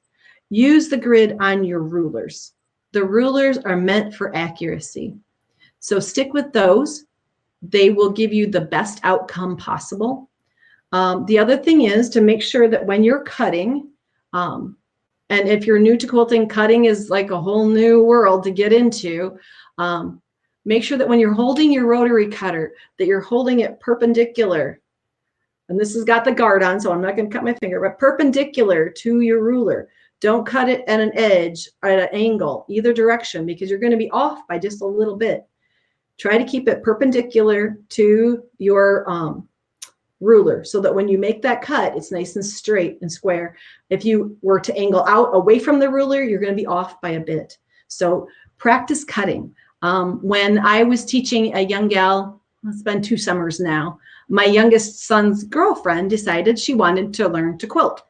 Use the grid on your rulers. The rulers are meant for accuracy. So stick with those. They will give you the best outcome possible. The other thing is to make sure that when you're cutting, and if you're new to quilting, cutting is like a whole new world to get into. Make sure that when you're holding your rotary cutter, that you're holding it perpendicular. And this has got the guard on, so I'm not going to cut my finger, but perpendicular to your ruler. Don't cut it at an edge or at an angle, either direction, because you're going to be off by just a little bit. Try to keep it perpendicular to your ruler so that when you make that cut, it's nice and straight and square. If you were to angle out away from the ruler, you're going to be off by a bit. So practice cutting. When I was teaching a young gal, it's been 2 summers now, my youngest son's girlfriend decided she wanted to learn to quilt.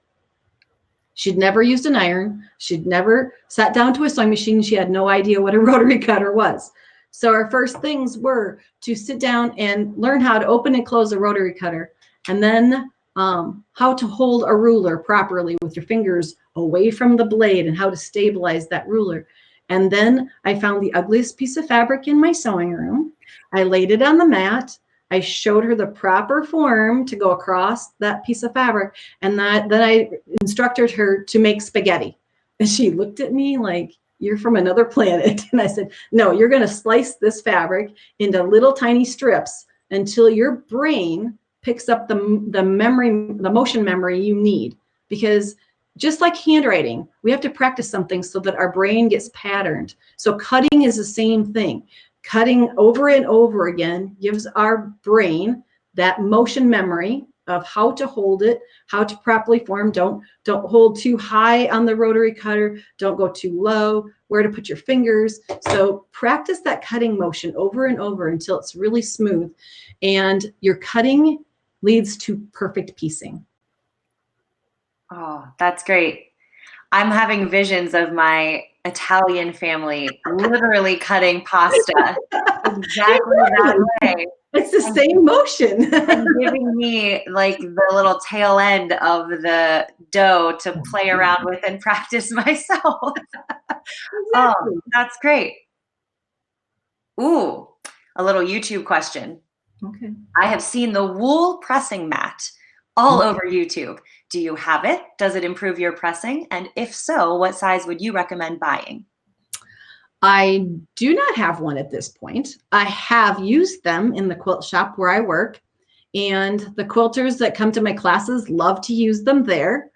She'd never used an iron. She'd never sat down to a sewing machine. She had no idea what a rotary cutter was. So our first things were to sit down and learn how to open and close a rotary cutter, and then how to hold a ruler properly with your fingers away from the blade and how to stabilize that ruler. And then I found the ugliest piece of fabric in my sewing room. I laid it on the mat. I showed her the proper form to go across that piece of fabric. And then I instructed her to make spaghetti. And she looked at me like, you're from another planet. And I said, no, you're going to slice this fabric into little tiny strips until your brain picks up the motion memory you need. Because just like handwriting, we have to practice something so that our brain gets patterned. So cutting is the same thing. Cutting over and over again gives our brain that motion memory of how to hold it, how to properly form. Don't hold too high on the rotary cutter. Don't go too low, where to put your fingers. So practice that cutting motion over and over until it's really smooth. And your cutting leads to perfect piecing.
Oh, that's great. I'm having visions of my Italian family literally cutting pasta exactly that way.
It's the same motion.
And giving me like the little tail end of the dough to play around with and practice myself.
Exactly.
Oh, that's great. Ooh, a little YouTube question.
Okay.
I have seen the wool pressing mat all over YouTube. Do you have it? Does it improve your pressing? And if so, what size would you recommend buying?
I do not have one at this point. I have used them in the quilt shop where I work, and the quilters that come to my classes love to use them there.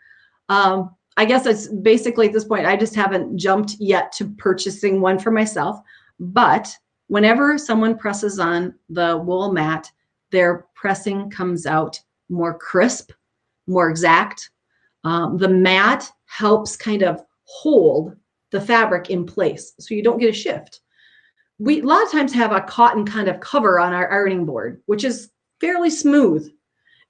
I guess it's basically at this point, I just haven't jumped yet to purchasing one for myself. But whenever someone presses on the wool mat, their pressing comes out more crisp, more exact. The mat helps kind of hold the fabric in place so you don't get a shift. We a lot of times have a cotton kind of cover on our ironing board, which is fairly smooth.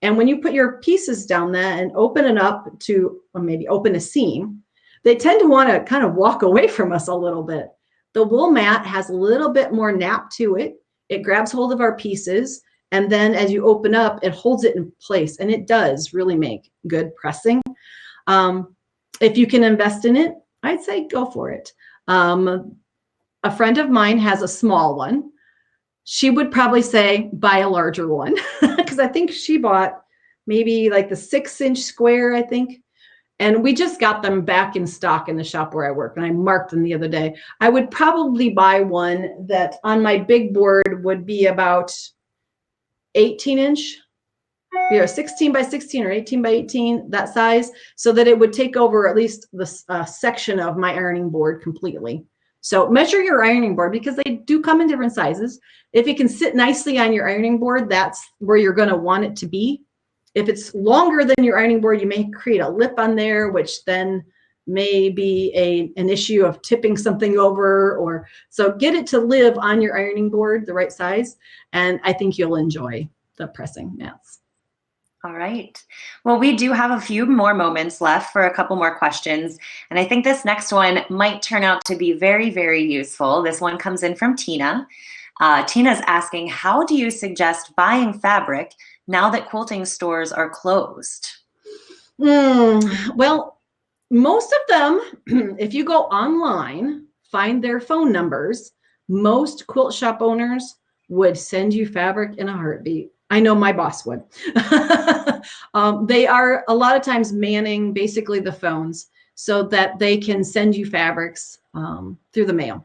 And when you put your pieces down there and open it up to, or maybe open a seam, they tend to want to kind of walk away from us a little bit. The wool mat has a little bit more nap to it. It grabs hold of our pieces. And then as you open up, it holds it in place. And it does really make good pressing. If you can invest in it, I'd say go for it. A friend of mine has a small one. She would probably say buy a larger one because I think she bought maybe like the 6-inch square, I think. And we just got them back in stock in the shop where I work, and I marked them the other day. I would probably buy one that on my big board would be about 18-inch, 16 by 16 or 18 by 18, that size, so that it would take over at least the section of my ironing board completely. So measure your ironing board because they do come in different sizes. If it can sit nicely on your ironing board, that's where you're going to want it to be. If it's longer than your ironing board, you may create a lip on there, which then may be an issue of tipping something over, or so get it to live on your ironing board the right size, and I think you'll enjoy the pressing mats.
All right. Well, we do have a few more moments left for a couple more questions. And I think this next one might turn out to be very, very useful. This one comes in from Tina. Tina's asking, how do you suggest buying fabric now that quilting stores are closed?
Well, most of them, if you go online, find their phone numbers, most quilt shop owners would send you fabric in a heartbeat. I know my boss would. They are a lot of times manning basically the phones so that they can send you fabrics through the mail.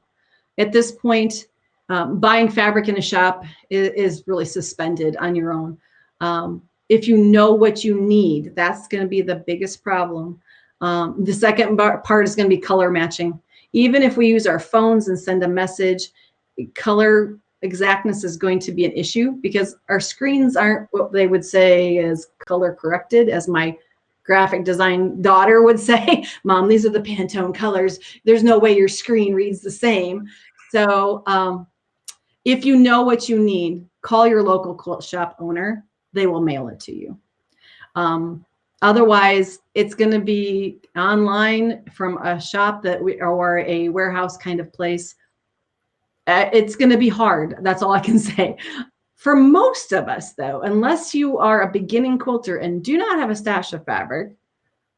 At this point, buying fabric in a shop is really suspended on your own. If you know what you need, that's going to be the biggest problem. The second part is going to be color matching. Even if we use our phones and send a message, color exactness is going to be an issue because our screens aren't what they would say is color corrected, as my graphic design daughter would say. Mom, these are the Pantone colors. There's no way your screen reads the same. So if you know what you need, call your local quilt shop owner. They will mail it to you. Otherwise, it's going to be online from a shop or a warehouse kind of place. It's going to be hard. That's all I can say. For most of us, though, unless you are a beginning quilter and do not have a stash of fabric,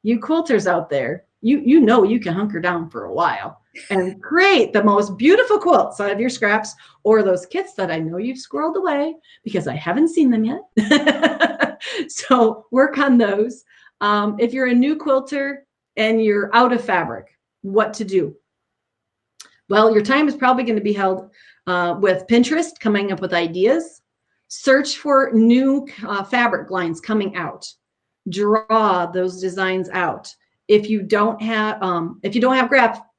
you quilters out there, you know you can hunker down for a while and create the most beautiful quilts out of your scraps or those kits that I know you've squirreled away because I haven't seen them yet. So work on those. If you're a new quilter and you're out of fabric, what to do? Well, your time is probably going to be held with Pinterest, coming up with ideas. Search for new fabric lines coming out. Draw those designs out. If you don't have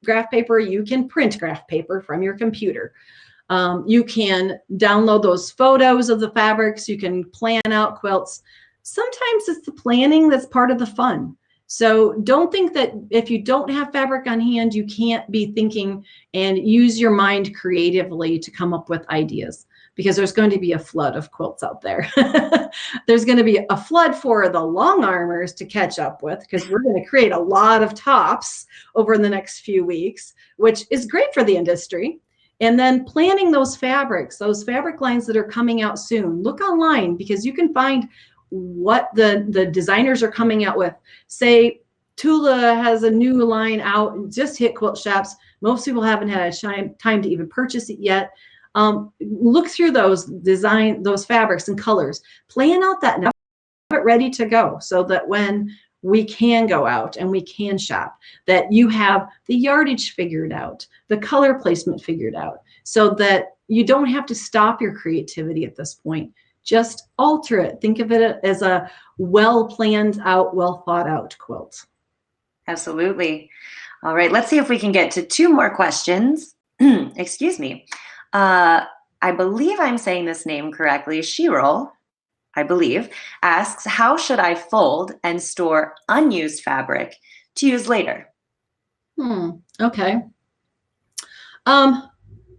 graph paper, you can print graph paper from your computer. You can download those photos of the fabrics. You can plan out quilts. Sometimes it's the planning that's part of the fun. So don't think that if you don't have fabric on hand, you can't be thinking and use your mind creatively to come up with ideas, because there's going to be a flood of quilts out there. There's going to be a flood for the long armors to catch up with, because we're going to create a lot of tops over the next few weeks, which is great for the industry. And then planning those fabrics, those fabric lines that are coming out soon. Look online, because you can find what the designers are coming out with. Say Tula has a new line out and just hit quilt shops. Most people haven't had a time to even purchase it yet. Look through those fabrics and colors. Plan out that now, have it ready to go, so that when we can go out and we can shop, that you have the yardage figured out, the color placement figured out, so that you don't have to stop your creativity at this point. Just alter it. Think of it as a well planned out, well thought out quilt.
Absolutely. All right, let's see if we can get to two more questions. Excuse me. I believe I'm saying this name correctly. Shirol, I believe, asks, how should I fold and store unused fabric to use later?
Okay.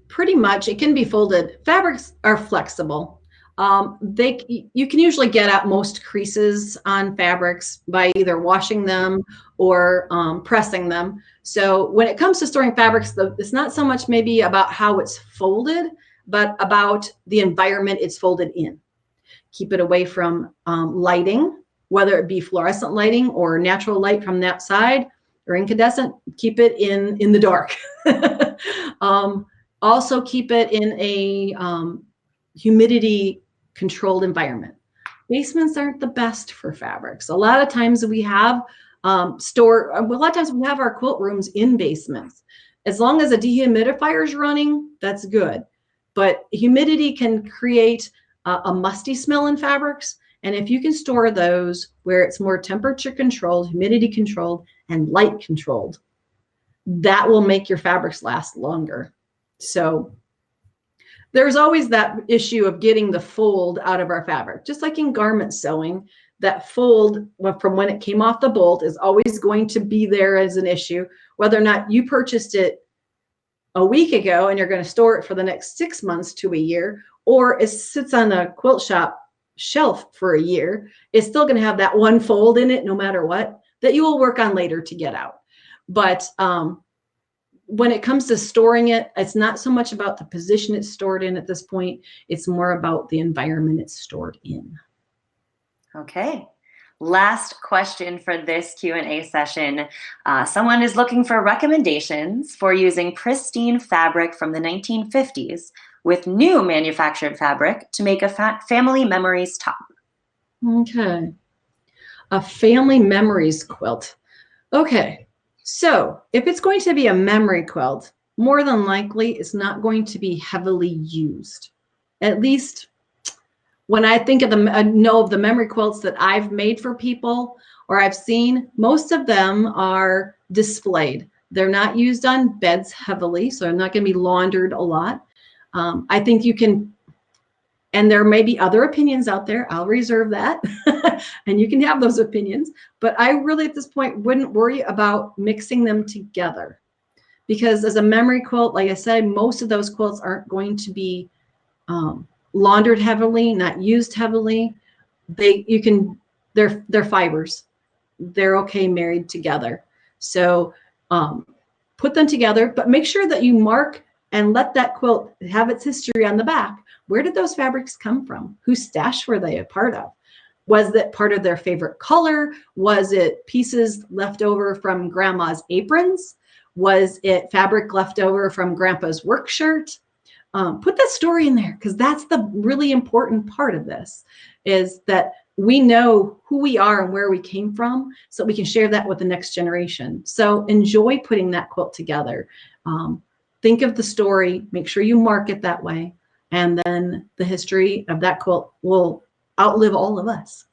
Pretty much it can be folded. Fabrics are flexible. You can usually get at most creases on fabrics by either washing them or pressing them. So when it comes to storing fabrics, it's not so much maybe about how it's folded, but about the environment it's folded in. Keep it away from lighting, whether it be fluorescent lighting or natural light from that side or incandescent. Keep it in the dark. Also keep it in a humidity controlled environment. Basements aren't the best for fabrics. A lot of times we have our quilt rooms in basements. As long as a dehumidifier is running, that's good. But humidity can create a musty smell in fabrics. And if you can store those where it's more temperature controlled, humidity controlled, and light controlled, that will make your fabrics last longer. So there's always that issue of getting the fold out of our fabric. Just like in garment sewing, that fold from when it came off the bolt is always going to be there as an issue, whether or not you purchased it a week ago and you're going to store it for the next 6 months to a year, or it sits on a quilt shop shelf for a year. It's still going to have that one fold in it no matter what, that you will work on later to get out. But when it comes to storing it, it's not so much about the position it's stored in at this point. It's more about the environment it's stored in.
Okay. Last question for this Q&A session. Someone is looking for recommendations for using pristine fabric from the 1950s with new manufactured fabric to make a family memories top.
Okay. A family memories quilt. Okay. So if it's going to be a memory quilt, more than likely it's not going to be heavily used. At least when I think of know of the memory quilts that I've made for people or I've seen, most of them are displayed. They're not used on beds heavily, so they're not going to be laundered a lot. I think you can, and there may be other opinions out there. I'll reserve that. And you can have those opinions. But I really, at this point, wouldn't worry about mixing them together. Because as a memory quilt, like I said, most of those quilts aren't going to be laundered heavily, not used heavily. They're fibers. They're okay married together. So put them together, but make sure that you mark and let that quilt have its history on the back. Where did those fabrics come from? Whose stash were they a part of? Was that part of their favorite color? Was it pieces left over from grandma's aprons? Was it fabric left over from grandpa's work shirt? Put that story in there, because that's the really important part of this, is that we know who we are and where we came from, so we can share that with the next generation. So enjoy putting that quilt together. Think of the story, make sure you mark it that way, and then the history of that quilt will outlive all of us.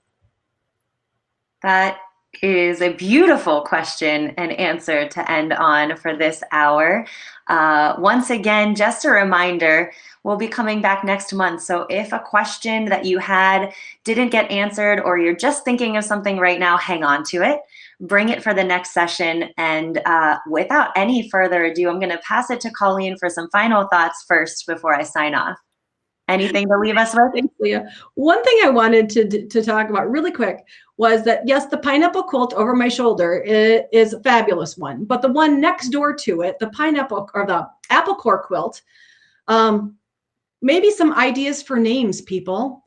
That is a beautiful question and answer to end on for this hour. Once again, just a reminder, we'll be coming back next month. So if a question that you had didn't get answered, or you're just thinking of something right now, hang on to it. Bring it for the next session. And without any further ado, I'm going to pass it to Colleen for some final thoughts first before I sign off. Anything to leave us with?
Thanks, Leah. One thing I wanted to talk about really quick was that, yes, the pineapple quilt over my shoulder is a fabulous one, but the one next door to it, the pineapple or the apple core quilt, maybe some ideas for names, people.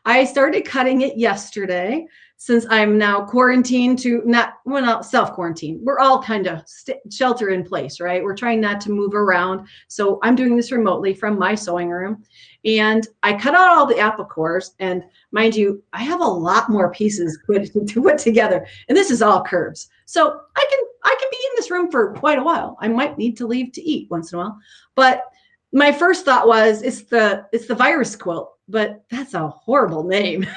I started cutting it yesterday, since I'm now quarantined to not self-quarantine. We're all kind of shelter in place, right? We're trying not to move around. So I'm doing this remotely from my sewing room. And I cut out all the apple cores. And mind you, I have a lot more pieces to put together. And this is all curves. So I can be in this room for quite a while. I might need to leave to eat once in a while. But my first thought was, it's the virus quilt, but that's a horrible name.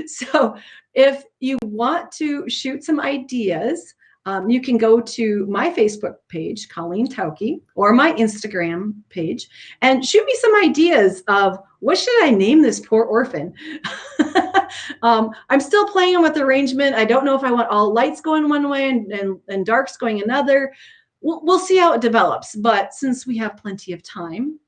So if you want to shoot some ideas, you can go to my Facebook page, Colleen Tauke, or my Instagram page, and shoot me some ideas of what should I name this poor orphan. I'm still playing with the arrangement. I don't know if I want all lights going one way and darks going another. We'll see how it develops. But since we have plenty of time,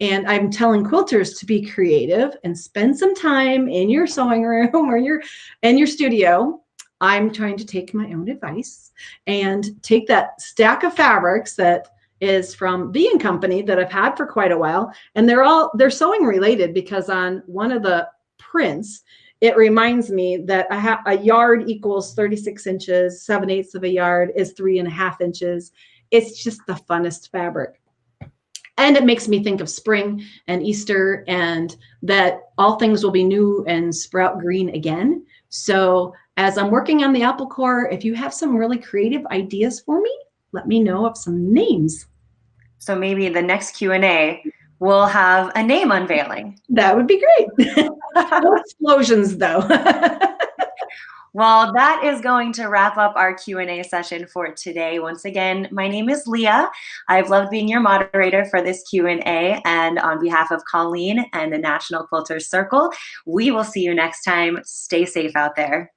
and I'm telling quilters to be creative and spend some time in your sewing room or in your studio, I'm trying to take my own advice and take that stack of fabrics that is from V & Company that I've had for quite a while. And they're sewing related, because on one of the prints, it reminds me that a yard equals 36 inches, 7/8 of a yard is 3.5 inches. It's just the funnest fabric. And it makes me think of spring and Easter, and that all things will be new and sprout green again. So as I'm working on the apple core, if you have some really creative ideas for me, let me know of some names.
So maybe the next Q&A, we'll have a name unveiling.
That would be great. No explosions, though.
Well, that is going to wrap up our Q&A session for today. Once again, my name is Leah. I've loved being your moderator for this Q&A, and on behalf of Colleen and the National Quilters Circle, we will see you next time. Stay safe out there.